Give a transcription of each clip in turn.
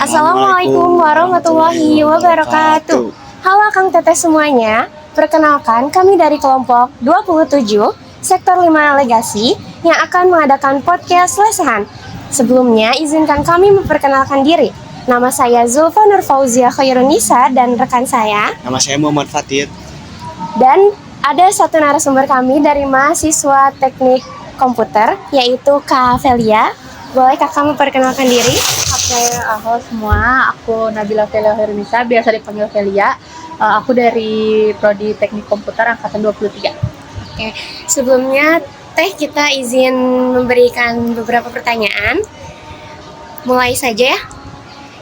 Assalamualaikum warahmatullahi wabarakatuh. Halo Kang Teteh semuanya. Perkenalkan, kami dari kelompok 27 Sektor 5 Legasi yang akan mengadakan podcast lesehan. Sebelumnya, izinkan kami memperkenalkan diri. Nama saya Zulfa Nur Fauzia Khairunisa dan rekan saya. Nama saya Muhammad Fatid. Dan ada satu narasumber kami dari mahasiswa teknik komputer, yaitu Kak Velia. Boleh kakak memperkenalkan diri? Oke, halo semua, aku Nabila Velia Khairunisa, biasa dipanggil Velia. Aku dari Prodi Teknik Komputer Angkatan 23. Oke, sebelumnya Teh kita izin memberikan beberapa pertanyaan. Mulai saja ya.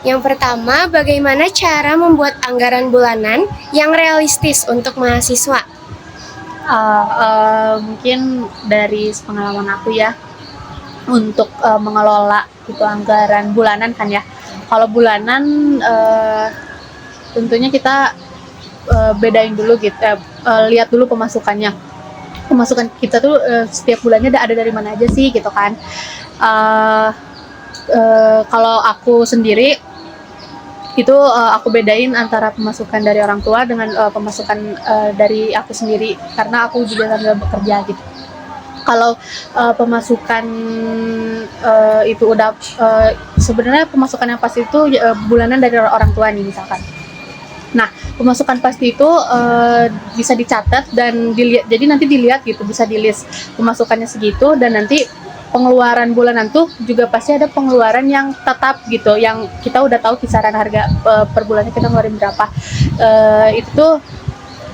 Yang pertama, bagaimana cara membuat anggaran bulanan yang realistis untuk mahasiswa? Mungkin dari pengalaman aku ya, untuk mengelola itu anggaran bulanan kan ya. Kalau bulanan tentunya kita bedain dulu gitu, lihat dulu pemasukannya. Pemasukan kita tuh setiap bulannya ada dari mana aja sih gitu kan. Kalau aku sendiri itu aku bedain antara pemasukan dari orang tua dengan pemasukan dari aku sendiri, karena aku juga sambil bekerja gitu. Kalau pemasukan itu udah sebenarnya pemasukan yang pasti itu bulanan dari orang tua nih misalkan. Nah, pemasukan pasti itu bisa dicatat dan dilihat. Jadi nanti dilihat gitu, bisa di list pemasukannya segitu, dan nanti pengeluaran bulanan tuh juga pasti ada pengeluaran yang tetap gitu, yang kita udah tahu kisaran harga per bulannya kita ngeluarin berapa. Itu tuh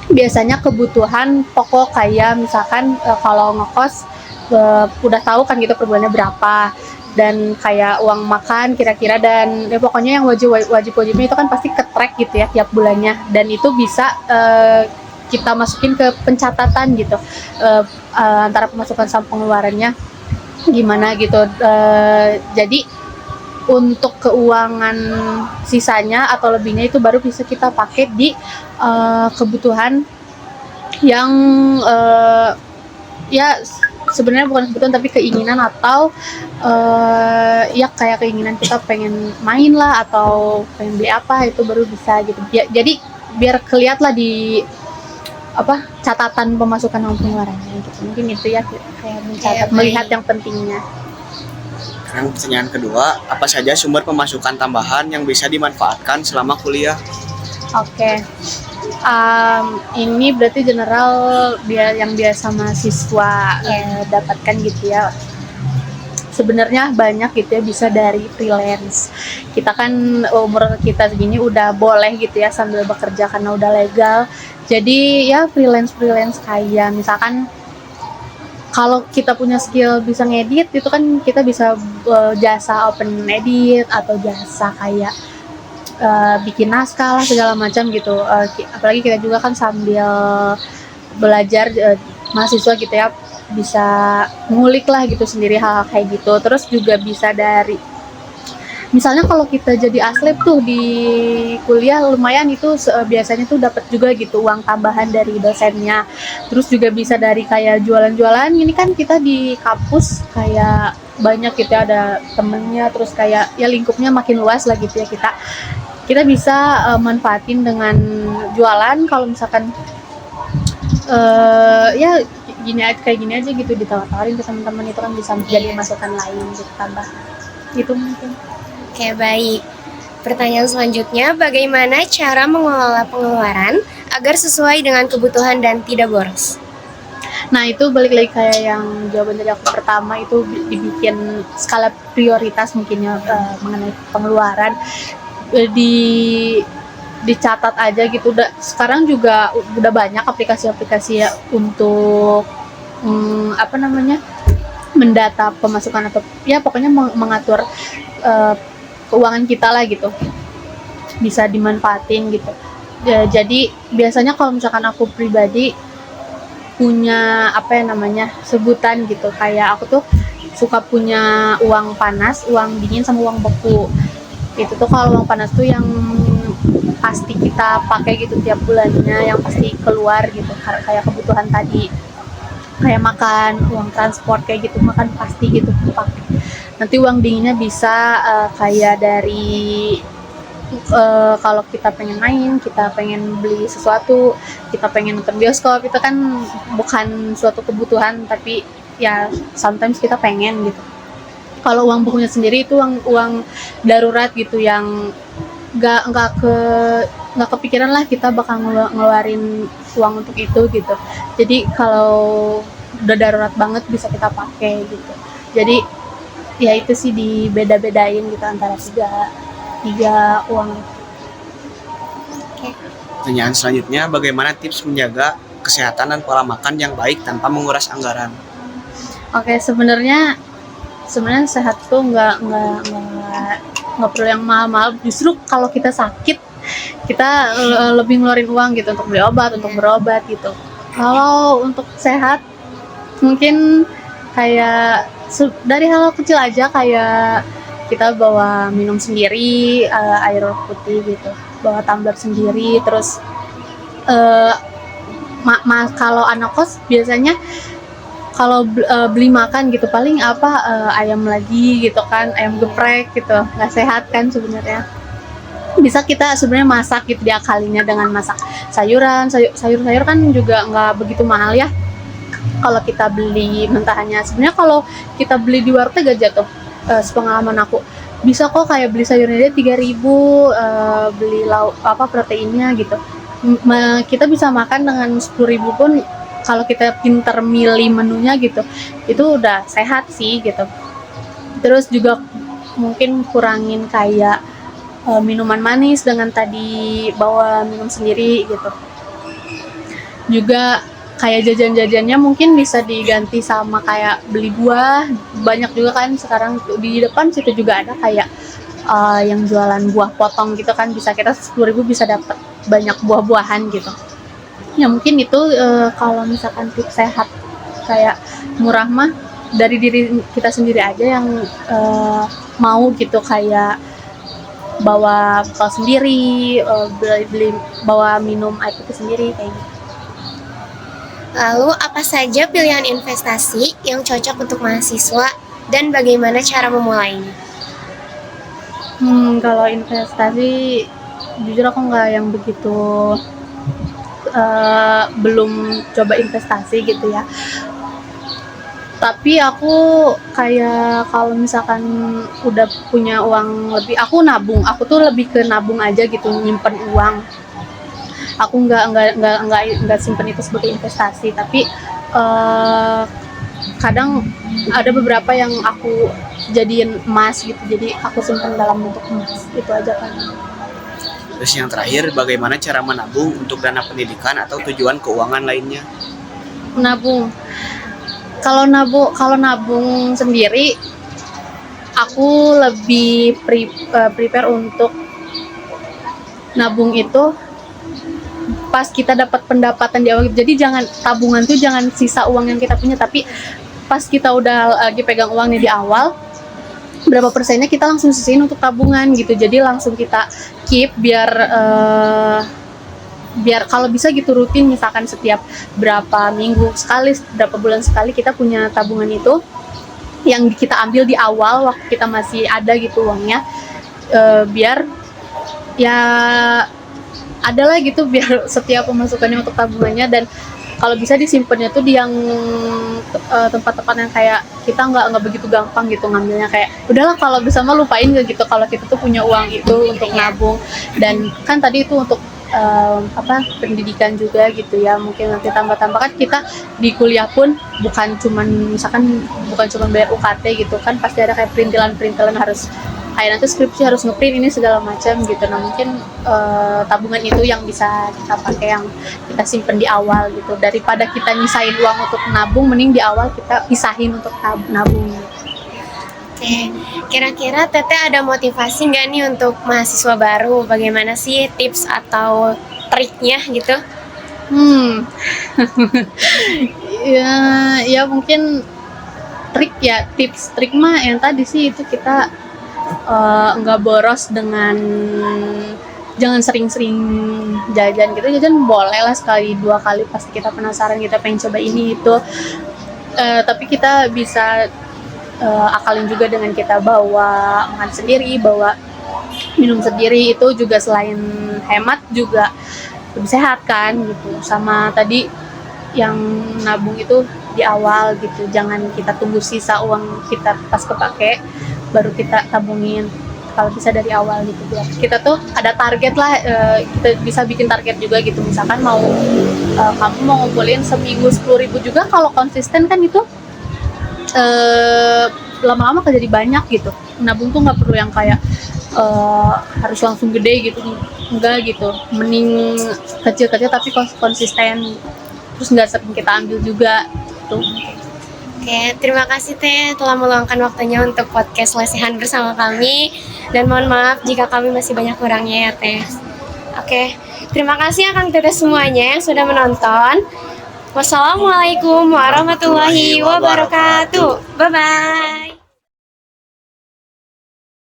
biasanya kebutuhan pokok, kayak misalkan kalau ngekos udah tahu kan gitu per bulannya berapa, dan kayak uang makan kira-kira, dan ya pokoknya yang wajibnya itu kan pasti ke-track gitu ya tiap bulannya, dan itu bisa kita masukin ke pencatatan gitu, antara pemasukan sama pengeluarannya gimana gitu. Jadi untuk keuangan sisanya atau lebihnya itu baru bisa kita pakai di kebutuhan yang ya sebenarnya bukan kebutuhan tapi keinginan, atau ya kayak keinginan kita pengen main lah atau pengen beli apa, itu baru bisa gitu. Jadi biar kelihatan lah di catatan pemasukan dan pengeluarannya gitu. Mungkin itu ya, kayak mencatat, melihat yang pentingnya. Sekarang pertanyaan kedua, apa saja sumber pemasukan tambahan yang bisa dimanfaatkan selama kuliah? Oke. Ini berarti general yang biasa mahasiswa dapatkan gitu ya. Sebenarnya banyak gitu ya, bisa dari freelance. Kita kan umur kita segini udah boleh gitu ya sambil bekerja karena udah legal. Jadi ya freelance kayak misalkan kalau kita punya skill bisa ngedit, itu kan kita bisa jasa open edit atau jasa kayak bikin naskah lah segala macam gitu. Apalagi kita juga kan sambil belajar mahasiswa gitu ya, bisa ngulik lah gitu sendiri hal kayak gitu. Terus juga bisa dari misalnya kalau kita jadi aslep tuh di kuliah, lumayan itu biasanya tuh dapat juga gitu uang tambahan dari dosennya. Terus juga bisa dari kayak jualan-jualan. Ini kan kita di kampus kayak banyak gitu ya, ada temennya, terus kayak ya lingkupnya makin luas lah gitu ya. Kita bisa manfaatin dengan jualan. Kalau misalkan ya kayak gini aja gitu, ditawar-tawarin ke teman-teman, itu kan bisa jadi masukan lain gitu tambah. Itu mungkin. Oke, baik. Pertanyaan selanjutnya, bagaimana cara mengelola pengeluaran agar sesuai dengan kebutuhan dan tidak boros? Nah, itu balik lagi kayak yang jawaban dari aku pertama, itu dibikin skala prioritas mungkin ya, mengenai pengeluaran. Dicatat aja gitu. Sekarang juga udah banyak aplikasi-aplikasi ya untuk mendata pemasukan, atau ya pokoknya mengatur keuangan kita lah gitu, bisa dimanfaatin gitu. Jadi biasanya kalau misalkan aku pribadi punya sebutan gitu, kayak aku tuh suka punya uang panas, uang dingin, sama uang beku. Itu tuh kalau uang panas tuh yang pasti kita pakai gitu tiap bulannya, yang pasti keluar gitu, kayak kebutuhan tadi, kayak makan, uang transport kayak gitu, makan pasti gitu pakai. Nanti uang dinginnya bisa kayak dari kalau kita pengen main, kita pengen beli sesuatu, kita pengen nonton bioskop, itu kan bukan suatu kebutuhan, tapi ya sometimes kita pengen gitu. Kalau uang bukunya sendiri itu uang darurat gitu, yang nggak kepikiran lah kita bakal ngeluarin uang untuk itu gitu. Jadi kalau udah darurat banget bisa kita pakai gitu. Jadi ya itu sih dibeda-bedain gitu antara tiga uang. Pertanyaan selanjutnya, bagaimana tips menjaga kesehatan dan pola makan yang baik tanpa menguras anggaran? Oke, sebenarnya sehat tuh nggak perlu yang mahal-mahal. Justru kalau kita sakit, kita lebih ngeluarin uang gitu untuk beli obat, untuk berobat gitu. Kalau untuk sehat, mungkin kayak dari hal kecil aja, kayak kita bawa minum sendiri, air putih gitu, bawa tumbler sendiri. Terus kalau anak kos biasanya kalau beli makan gitu paling ayam lagi gitu kan, ayam geprek gitu, nggak sehat kan sebenarnya. Bisa kita sebenarnya masak gitu, diakalinya dengan masak sayuran. Sayur kan juga nggak begitu mahal ya kalau kita beli mentahannya. Sebenarnya kalau kita beli di warteg aja tuh, sepengalaman aku bisa kok kayak beli sayurnya dia 3.000, beli lauk proteinnya gitu. Kita bisa makan dengan 10.000 pun kalau kita pinter milih menunya gitu, itu udah sehat sih gitu. Terus juga mungkin kurangin kayak minuman manis dengan tadi bawa minum sendiri gitu. Juga kayak jajan-jajannya mungkin bisa diganti sama kayak beli buah. Banyak juga kan sekarang di depan situ juga ada kayak yang jualan buah potong gitu kan, bisa kita 10.000 bisa dapat banyak buah-buahan gitu. Ya mungkin itu kalau misalkan tips sehat kayak murah mah dari diri kita sendiri aja yang mau gitu, kayak bawa bekal sendiri, bawa minum air putih sendiri kayak gitu. Lalu apa saja pilihan investasi yang cocok untuk mahasiswa dan bagaimana cara memulainya? Kalau investasi jujur aku nggak yang begitu belum coba investasi gitu ya. Tapi aku kayak kalau misalkan udah punya uang lebih, aku nabung. Aku tuh lebih ke nabung aja gitu, nyimpen uang. Aku nggak simpen itu sebagai investasi, tapi kadang ada beberapa yang aku jadiin emas gitu, jadi aku simpen dalam bentuk emas. Itu aja kan. Terus yang terakhir, bagaimana cara menabung untuk dana pendidikan atau tujuan keuangan lainnya? Menabung. Kalau nabung sendiri, aku lebih prepare untuk nabung itu pas kita dapat pendapatan di awal. Jadi tabungan tuh jangan sisa uang yang kita punya, tapi pas kita udah lagi pegang uang nih di awal, berapa persennya kita langsung sisihin untuk tabungan gitu. Jadi langsung kita keep biar kalau bisa gitu rutin, misalkan setiap berapa minggu sekali, berapa bulan sekali kita punya tabungan itu yang kita ambil di awal waktu kita masih ada gitu uangnya, biar ya adalah gitu, biar setiap pemasukannya untuk tabungannya. Dan kalau bisa disimpannya tuh di yang tempat-tempat yang kayak kita nggak begitu gampang gitu ngambilnya, kayak udahlah kalau bisa mah lupain gitu kalau kita tuh punya uang itu untuk nabung. Dan kan tadi itu untuk pendidikan juga gitu ya, mungkin nanti tambah-tambah kan kita di kuliah pun bukan cuman bayar UKT gitu kan, pasti ada kayak perintilan harus kayak nanti skripsi harus ngeprint ini segala macam gitu. Nah mungkin tabungan itu yang bisa kita pakai, yang kita simpen di awal gitu, daripada kita nyisain uang untuk nabung, mending di awal kita pisahin untuk nabung gitu. Oke, kira-kira Teteh ada motivasi nggak nih untuk mahasiswa baru? Bagaimana sih tips atau triknya gitu? Ya mungkin trik mah yang tadi sih, itu kita nggak boros dengan jangan sering-sering jajan gitu. Jajan boleh lah sekali 2 kali pasti kita penasaran, kita pengen coba ini itu, tapi kita bisa akalin juga dengan kita bawa makan sendiri, bawa minum sendiri, itu juga selain hemat juga lebih sehat kan gitu. Sama tadi yang nabung itu di awal gitu, jangan kita tunggu sisa uang kita pas kepake baru kita tabungin, kalau bisa dari awal gitu. Biar kita tuh ada target lah, kita bisa bikin target juga gitu, misalkan mau kamu mau ngumpulin seminggu 10.000 juga, kalau konsisten kan itu lama-lama jadi banyak gitu. Nabung tuh nggak perlu yang kayak harus langsung gede gitu, enggak gitu, mending kecil-kecil tapi konsisten, terus nggak sering kita ambil juga tuh. Oke, terima kasih Teh telah meluangkan waktunya untuk podcast lesehan bersama kami, dan mohon maaf jika kami masih banyak kurangnya ya Teh. Oke, terima kasih akan Teteh semuanya yang sudah menonton. Wassalamualaikum warahmatullahi wabarakatuh. Bye bye.